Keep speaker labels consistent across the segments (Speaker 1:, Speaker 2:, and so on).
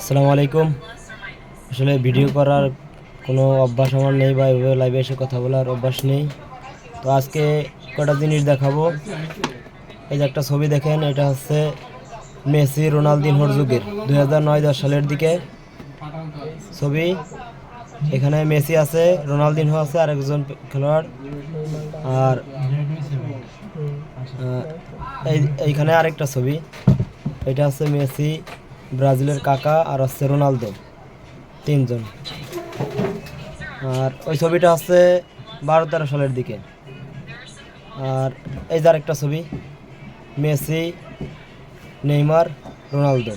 Speaker 1: আসসালামু আলাইকুম। আসলে ভিডিও করার কোনো অভ্যাস আমার নেই বা এভাবে লাইভে এসে কথা বলার অভ্যাস নেই। তো আজকে কটা জিনিস দেখাবো। এই যে একটা ছবি দেখেন, এটা হচ্ছে মেসি রোনালদিনহোর যুগের 2009-10 সালের দিকে ছবি। এখানে মেসি আছে, রোনালদিনহো আছে আর একজন খেলোয়াড়। আর এইখানে আরেকটা ছবি, এটা হচ্ছে মেসি, ব্রাজিলের কাকা আর হচ্ছে রোনালদো, তিনজন। আর ওই ছবিটা হচ্ছে 12-13 সালের দিকে। আর এই যে আরেকটা ছবি, মেসি, নেইমার, রোনালদো,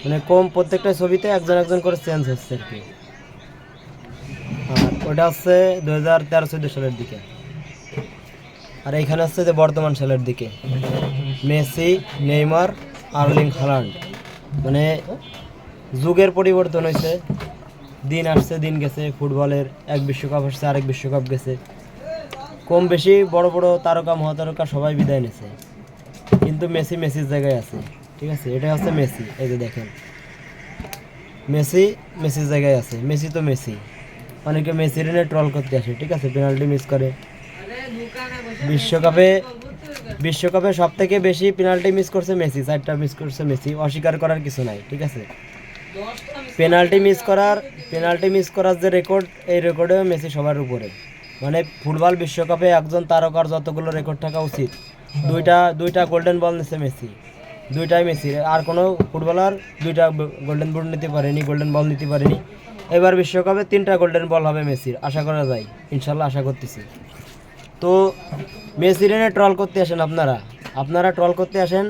Speaker 1: মানে কম প্রত্যেকটা ছবিতে একজন একজন করে চেঞ্জ হচ্ছে আর কি। আর ওটা হচ্ছে 2013-14 সালের দিকে। আর এইখানে হচ্ছে যে বর্তমান সালের দিকে, মেসি, নেইমার, আর্লিং হালান্ড। মানে যুগের পরিবর্তন হয়েছে, দিন আসছে দিন গেছে, ফুটবলের এক বিশ্বকাপ আসছে আরেক বিশ্বকাপ গেছে, কম বেশি বড় বড় তারকা মহাতারকা সবাই বিদায় নিয়েছে, কিন্তু মেসি মেসির জায়গায় আছে। ঠিক আছে, এটা হচ্ছে মেসি। এই যে দেখেন, মেসি মেসির জায়গায় আছে। মেসি তো মেসি, অনেকে মেসির নিয়ে ট্রল করতে আসে। ঠিক আছে, পেনাল্টি মিস করে। বিশ্বকাপে বিশ্বকাপে সব থেকে বেশি পেনাল্টি মিস করছে মেসি, 4টা মিস করছে মেসি, অস্বীকার করার কিছু নাই। ঠিক আছে, পেনাল্টি মিস করার যে রেকর্ড, এই রেকর্ডেও মেসি সবার উপরে। মানে ফুটবল বিশ্বকাপে একজন তারকার যতগুলো রেকর্ড থাকা উচিত, দুইটা গোল্ডেন বল নিচ্ছে মেসি, দুইটাই মেসির। আর কোনো ফুটবলার দুইটা গোল্ডেন বুট নিতে পারেনি, গোল্ডেন বল নিতে পারেনি। এবার বিশ্বকাপে 3টা গোল্ডেন বল হবে মেসির, আশা করা যায়, ইনশাল্লাহ আশা করতেছি। তো মেসির এনে ট্রল করতে আসেন আপনারা ট্রল করতে আসেন,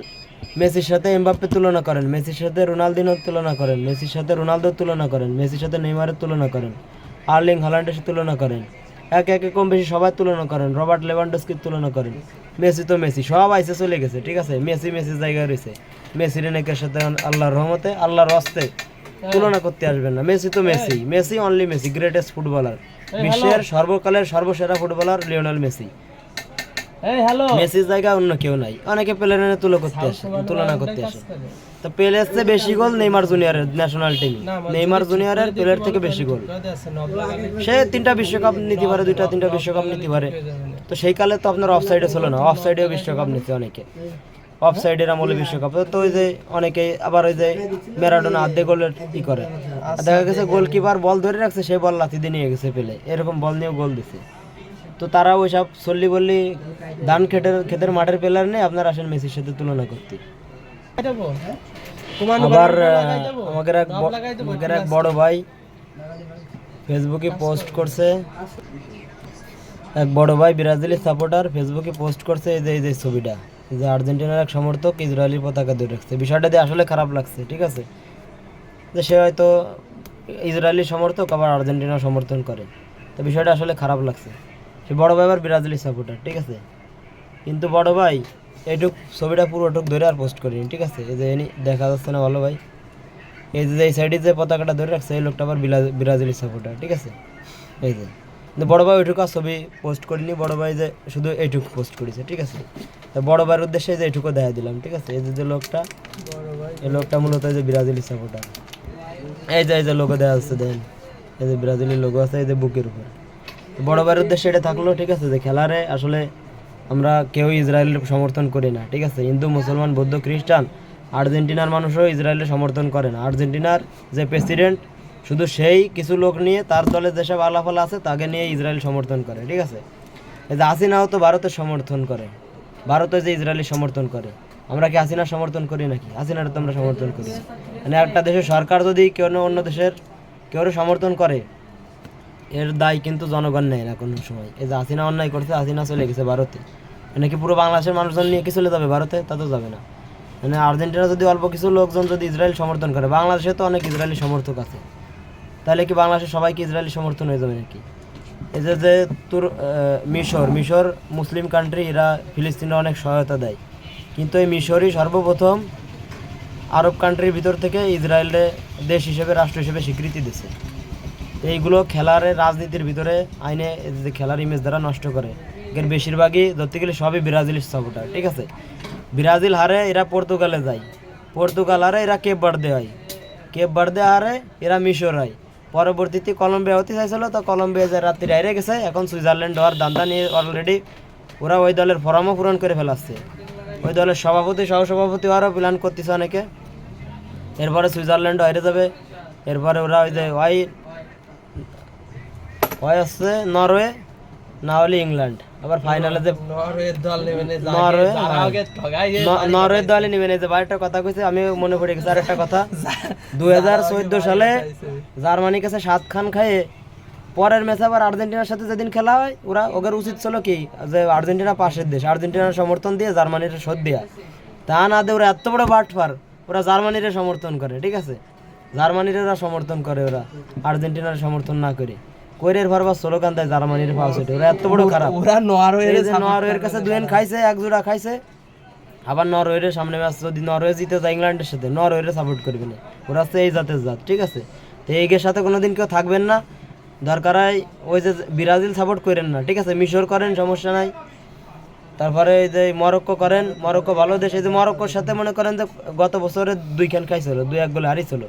Speaker 1: মেসির সাথে এমবাপ্পে তুলনা করেন, মেসির সাথে রোনালদিনোর তুলনা করেন, মেসির সাথে রোনালদোর তুলনা করেন, মেসির সাথে নেইমারের তুলনা করেন, আর্লিং হালান্ডের সাথে তুলনা করেন, একে একে কম বেশি সবাই তুলনা করেন, রবার্ট লেভানডস্কির তুলনা করেন। মেসি তো মেসি, সব আইসে চলে গেছে। ঠিক আছে, মেসির জায়গায় রয়েছে। মেসির এনেকের সাথে আল্লাহর রহমতে, আল্লাহর হস্তে তুলনা করতে আসবেন না। মেসি তো Messi only Messi, greatest footballer, বিশ্বের সর্বকালের সর্বসেরা ফুটবলার লিওনেল মেসি। মেসির জায়গায় অন্য কেউ নাই। অনেকে পেলের তুলনা করতে আসে। তো পেলের চেয়ে বেশি গোল নেইমার জুনিয়রের ন্যাশনাল টিমে, নেইমার জুনিয়রের পেলের থেকে বেশি গোল। সে 3টা বিশ্বকাপ নিতে পারে, 2-3টা বিশ্বকাপ নিতে পারে। তো সেই কালে তো আপনার অফসাইডে ছিল না, অফসাইডেও বিশ্বকাপ নিতে অনেকে, অফসাইডের আমলে বিশ্বকাপ। তো ওই যে অনেকে আবার ওই যে ম্যারাডোনা আধে গোলের ই করে, দেখা গেছে গোলকিপার বল ধরে রাখছে, সেই বল লাথি দিয়ে নিয়ে গেছে পেলে, এরকম বল নিয়েও গোল দিছে। তো তারা ওই সব চল্লি বললি ধান ক্ষেতের মাঠের প্লেয়ার নেই, আপনারা আসেন মেসির সাথে তুলনা করতে। আবার আমাদের এক বড় ভাই ফেসবুকে পোস্ট করছে, এক বড় ভাই ব্রাজিলি সাপোর্টার ফেসবুকে পোস্ট করছে এই যে ছবিটা, যে আর্জেন্টিনার এক সমর্থক ইসরায়েলি পতাকা ধরে রাখছে। বিষয়টা দিয়ে আসলে খারাপ লাগছে। ঠিক আছে, যে সে হয়তো ইসরায়েলি সমর্থক আবার আর্জেন্টিনার সমর্থন করে, তো বিষয়টা আসলে খারাপ লাগছে। সে বড় ভাই আবার ব্রাজিলি সাপোর্টার। ঠিক আছে, কিন্তু বড় ভাই এইটুক ছবিটা পুরোটুক ধরে আর পোস্ট করিনি। ঠিক আছে, এই যে দেখা যাচ্ছে না ভালো ভাই, এই যে এই সাইডে যে পতাকাটা ধরে রাখছে, এই লোকটা আবার ব্রাজিলি সাপোর্টার। ঠিক আছে, এই যে কিন্তু বড় ভাই ওইটুকু আর ছবি পোস্ট করিনি, বড় ভাই যে শুধু এইটুকু পোস্ট করেছে। ঠিক আছে, তো বড় ভাইয়ের উদ্দেশ্যে যে এইটুকু দেখা দিলাম। ঠিক আছে, এই যে লোকটা, এই লোকটা মূলত এই যে ব্রাজিলি সাপোর্টার। এই যে লোগো দেওয়া আছে, দেখেন এই যে ব্রাজিলি লোগো আছে এই যে বুকের উপর। বড় ভাইয়ের উদ্দেশ্যে এটা থাকলো। ঠিক আছে, যে খেলারে আসলে আমরা কেউ ইসরায়েলের সমর্থন করি না। ঠিক আছে, হিন্দু, মুসলমান, বৌদ্ধ, খ্রিস্টান, আর্জেন্টিনার মানুষও ইসরায়েলের সমর্থন করে না। আর্জেন্টিনার যে প্রেসিডেন্ট, শুধু সেই কিছু লোক নিয়ে, তার দলে যেসব আলাফালা আছে তাকে নিয়ে ইসরায়েল সমর্থন করে। ঠিক আছে, এই যে হাসিনাও তো ভারতের সমর্থন করে, ভারতে যে ইসরায়েলি সমর্থন করে। আমরা কি হাসিনার সমর্থন করি নাকি? হাসিনার তো আমরা সমর্থন করি। মানে একটা দেশের সরকার যদি কেউ অন্য দেশের কেউ সমর্থন করে, এর দায় কিন্তু জনগণ নেয় না কোনো সময়। এই যে হাসিনা অন্যায় করছে, হাসিনা চলে গেছে ভারতে, মানে কি পুরো বাংলাদেশের মানুষজন নিয়ে কি চলে যাবে ভারতে? তা তো যাবে না। মানে আর্জেন্টিনা যদি অল্প কিছু লোকজন যদি ইসরায়েল সমর্থন করে, বাংলাদেশে তো অনেক ইসরায়েলি সমর্থক আছে, তাহলে কি বাংলাদেশের সবাইকে ইসরায়েলি সমর্থন হয়ে যাবে নাকি? এই যে তোর মিশর মুসলিম কান্ট্রি, এরা ফিলিস্তিনে অনেক সহায়তা দেয়, কিন্তু এই মিশরই সর্বপ্রথম আরব কান্ট্রির ভিতর থেকে ইসরায়েলে দেশ হিসেবে, রাষ্ট্র হিসেবে স্বীকৃতি দিছে। এইগুলো খেলার রাজনীতির ভিতরে আইনে যে খেলার ইমেজ দ্বারা নষ্ট করে। এর বেশিরভাগই ধরতে গেলে সবই ব্রাজিলের সাপোর্টার। ঠিক আছে, ব্রাজিল হারে এরা পর্তুগালে যায়, পর্তুগাল হারে এরা কেপ বার্দে হয়, কেপ বার্দে হারে, এরা মিশর হয়। পরবর্তীতে কলম্বিয়া হতে চাইছিল, তো কলম্বিয়া যে রাত্রি হারে গেছে, এখন সুইজারল্যান্ড হওয়ার দান্দা নিয়ে অলরেডি ওরা ওই দলের ফর্মও পূরণ করে ফেলাচ্ছে। ওই দলের সভাপতি সহসভাপতি হওয়ারও প্ল্যান করতেছে অনেকে। এরপরে সুইজারল্যান্ড হারে যাবে, এরপরে ওরা ওই যে ওই হচ্ছে নরওয়ে, না হলে ইংল্যান্ড। আবার ফাইনালে যে নরওয়ের দলে নেবে না। যে একটা কথা কইছে, আমি মনে পড়ে গেছে আর একটা কথা। 2014 সালে জার্মানির কাছে 7 খান খাইয়ে পরের ম্যাচে আবার আর্জেন্টিনার সাথে যেদিন খেলা হয়, ওদের উচিত ছিল কি যে আর্জেন্টিনা পাশের দেশ, আর্জেন্টিনার সমর্থন দিয়ে জার্মানির শোধ দেয়া। তা না দিয়ে ওরা এত বড় বাটপার, ওরা জার্মানির সমর্থন করে। ঠিক আছে, জার্মানির ওরা সমর্থন করে, ওরা আর্জেন্টিনার সমর্থন না করে কোরের ভারবা স্লোগান দেয় জার্মানির ফাউসেটে। ওরা এত বড় খারাপ। ওরা নরওয়ের কাছে 2 খাইছে, 1 জোড়া খাইছে। আবার নরওয়ের সামনে ম্যাচ যদি নরওয়ে জিতে যায় ইংল্যান্ডের সাথে, নরওয়ের সাপোর্ট করবে না। ওরা হচ্ছে এই জাতের জাত। ঠিক আছে, তো এইগের সাথে কোনোদিন কেউ থাকবেন না। দরকার হয় ওই যে ব্রাজিল সাপোর্ট করেন না। ঠিক আছে, মিশর করেন, সমস্যা নাই। তারপরে এই যে মরক্কো করেন, মরক্কো ভালো দেশ। এই যে মরক্কোর সাথে মনে করেন যে গত বছরে 2 খান খাইছিল, 2-1 গোলে হারিয়েছিল।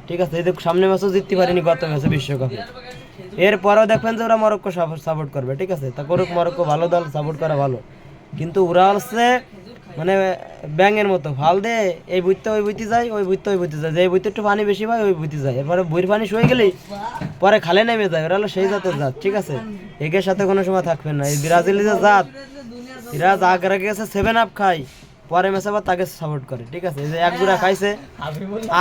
Speaker 1: ঠিক আছে, এই যে সামনে ম্যাচও জিততে পারেনি গত ম্যাচে বিশ্বকাপে। এরপরেও দেখবেন যে ওরা মরক্কো সাপোর্ট করবে। ঠিক আছে, তা করুক, মরক্কো ভালো দল, সাপোর্ট করা ভালো। কিন্তু ওরা হচ্ছে মানে ব্যাঙের মতো ফাল দে, এই বুঝতে ওই বুঝতে যায়, ওই বুঝতে ওই বুঝতে যায়। যে বুঝতে একটু পানি বেশি পায় ওই বুঝতে যায়, এরপরে বইয়ের পানি শুয়ে গেলেই পরে খালে নেমে যায়। ওরা হলো সেই জাতের জাত। ঠিক আছে, একের সাথে কোনো সময় থাকবেন না। এই ব্রাজিল যে জাত, এরা আগে গেছে 7 আপ খায়, পরে ম্যাচে আবার তাকে সাপোর্ট করে। ঠিক আছে, এই যে 1 জোড়া খাইছে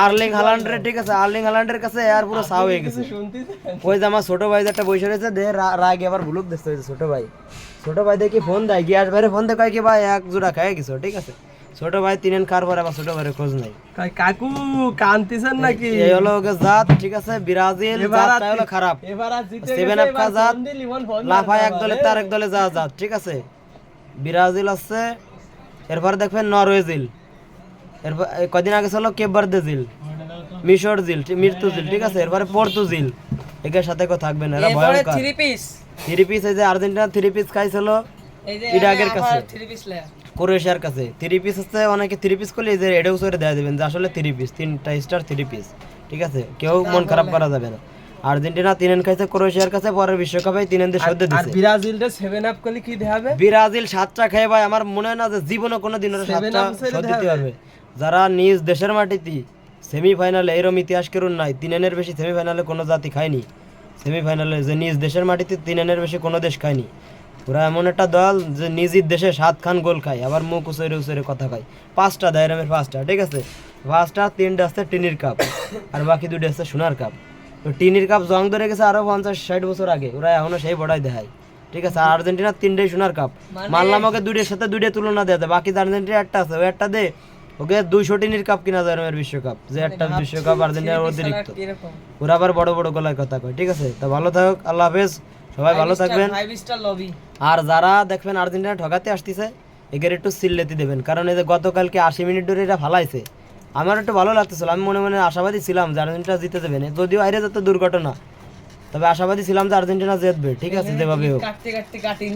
Speaker 1: আর্লিং হালান্ডের। ঠিক আছে, আর্লিং হালান্ডের কাছে আর পুরো সাও হয়ে গেছে। ওই যে আমার ছোট ভাই একটা বসে রয়েছে, দে রাগে আবার ভুলুক দেখতে হয়েছে। ছোট ভাই দেখি ফোন দেয়, গিয়ে আসবারে ফোন দেয়, কয় কি ভাই 1 জোড়া খাই গেছো। ঠিক আছে, ছোট ভাই 3 খাওয়ার পরে আবার ছোট ভাইয়ের খোঁজ নাই।
Speaker 2: কাকু কান্তিছেন নাকি?
Speaker 1: এই হলো ওকে জাত। ঠিক আছে, ব্রাজিল জাতটা হলো খারাপ। 7 আপ খা জাত, লাফায় এক দলে তার এক দলে যা জাত। ঠিক আছে, ব্রাজিল আছে। এরপর দেখবেন নরওয়ে জিল, এরপর কদিন আগে ছিল কেপ বার্দে জিল, মিশর জিল, মৃত্যু জিল। ঠিক আছে, এরপরে পর্তুজিল। একের সাথে কেউ থাকবে না, এরা ভয়ঙ্কর। 3 পিস এই যে আর্জেন্টিনা 3 পিস খাইছিল ইরাকের কাছে, ক্রোয়েশিয়ার কাছে 3 পিস হচ্ছে। অনেকে 3 পিস করলে এই যে এডেও সরে দেয়া দেবেন যে আসলে 3 পিস, 3টা স্টার 3 পিস। ঠিক আছে, কেউ মন খারাপ করা যাবে না। আর্জেন্টিনা 3 খাইছে ক্রোয়েশিয়ার কাছে, পরের বিশ্বকাপে 3 দিয়ে সদ্য দিছে।
Speaker 2: আর ব্রাজিলটা 7 আপ করলে কি দেখাবে?
Speaker 1: ব্রাজিল 7টা খায় ভাই, আমার মনে হয় না যে জীবনে কোনোদিন ওরা 7টা সদ্য দিতে পারবে। যারা নিজ দেশের মাটিতে সেমিফাইনালে, এরম ইতিহাস কেরুন নাই, 3 বেশি সেমিফাইনালে কোনো জাতি খায়নি। সেমিফাইনালে যে নিজ দেশের মাটিতে 3 বেশি কোনো দেশ খায়নি। ওরা এমন একটা দল যে নিজের দেশে 7 খান গোল খায়, আবার মুখ উচরে উচরে কথা খায়। 5টা দেয় এরমের 5টা। ঠিক আছে, 5টা 3টা আসছে টিনির কাপ, আর বাকি 2টা আসছে সোনার কাপ। তো টিনির কাপ জং ধরে গেছে আরো 50-60 বছর আগে, ওরা এখনো সেই বড়াই দেখায়। ঠিক আছে, আর আর্জেন্টিনা 3টাই সোনার কাপ। মানলাম ওকে 2টার সাথে 2টা তুলনা দেওয়া যায়, বাকি আর্জেন্টিনা একটা আছে, ওই একটা দে ওকে 200 টিনির কাপ কিনা যায় এরমের বিশ্বকাপ, যে একটা বিশ্বকাপ আর্জেন্টিনার অতিরিক্ত। ওরা আবার বড় বড় গলায় কথা কয়। ঠিক আছে, তা ভালো থাকুক, আল্লাহ হাফেজ, সবাই ভালো থাকবেন। আর যারা দেখবেন আর্জেন্টিনা ঠকাতে আসতেছে, এদের একটু সিল্লেতি দেবেন, কারণ এই যে গতকালকে 80 মিনিট ধরে এরা ফালাইছে। আমার একটু ভালো লাগতেছিল, আমি মনে মনে আশাবাদী ছিলাম যে আর্জেন্টিনা জিতে দেবে না, যদিও আইরে যত দুর্ঘটনা, তবে আশাবাদী ছিলাম যে আর্জেন্টিনা জিতবে। ঠিক আছে, যেভাবে হোক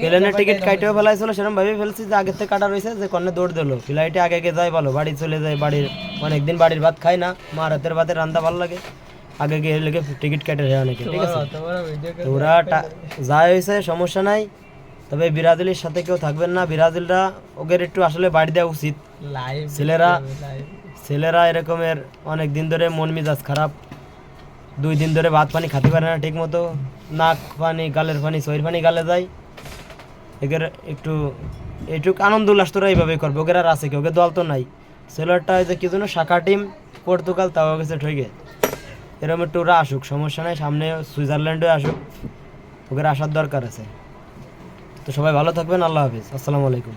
Speaker 1: প্লেনের টিকিট কাটেও ফেলাইছিল, সেরকম ভাবে ফেলছি যে আগের থেকে কাটা রয়েছে, যে কর্নে দৌড় দিল, ফ্লাইটে আগে গিয়ে যায় ভালো, বাড়ি চলে যায়। বাড়ির অনেকদিন বাড়ির ভাত খাই না, মার হাতের ভাতের রান্না ভালো লাগে, আগে গিয়ে লেগে টিকিট কেটে যায় অনেকে। ঠিক আছে, তো ওরা যায় হয়েছে, সমস্যা নাই। তবে ব্রাজিলের সাথে কেউ থাকবেন না, ব্রাজিলরা ওদের একটু আসলে বাড়ি দেওয়া উচিত। ছেলেরা এরকমের অনেক দিন ধরে মন মেজাজ খারাপ, 2 দিন ধরে ভাত পানি খেতে পারে না ঠিক মতো, নাক পানি, গালের পানি, শরীর পানি গালে যায়। এদের একটু এইটুকু আনন্দ উল্লাস তোরা এইভাবে করবে, ওদের আর আছে কি? ওকে দল তো নাই। ছেলেটা যে কি জন্য শাখা টিম পর্তুগাল, তাও গেছে ঠকে। এরকম একটু ওরা আসুক, সমস্যা নাই, সামনে সুইজারল্যান্ডে আসুক, ওদের আসার দরকার আছে। তো সবাই ভালো থাকবেন, আল্লাহ হাফিজ, আসসালামু আলাইকুম।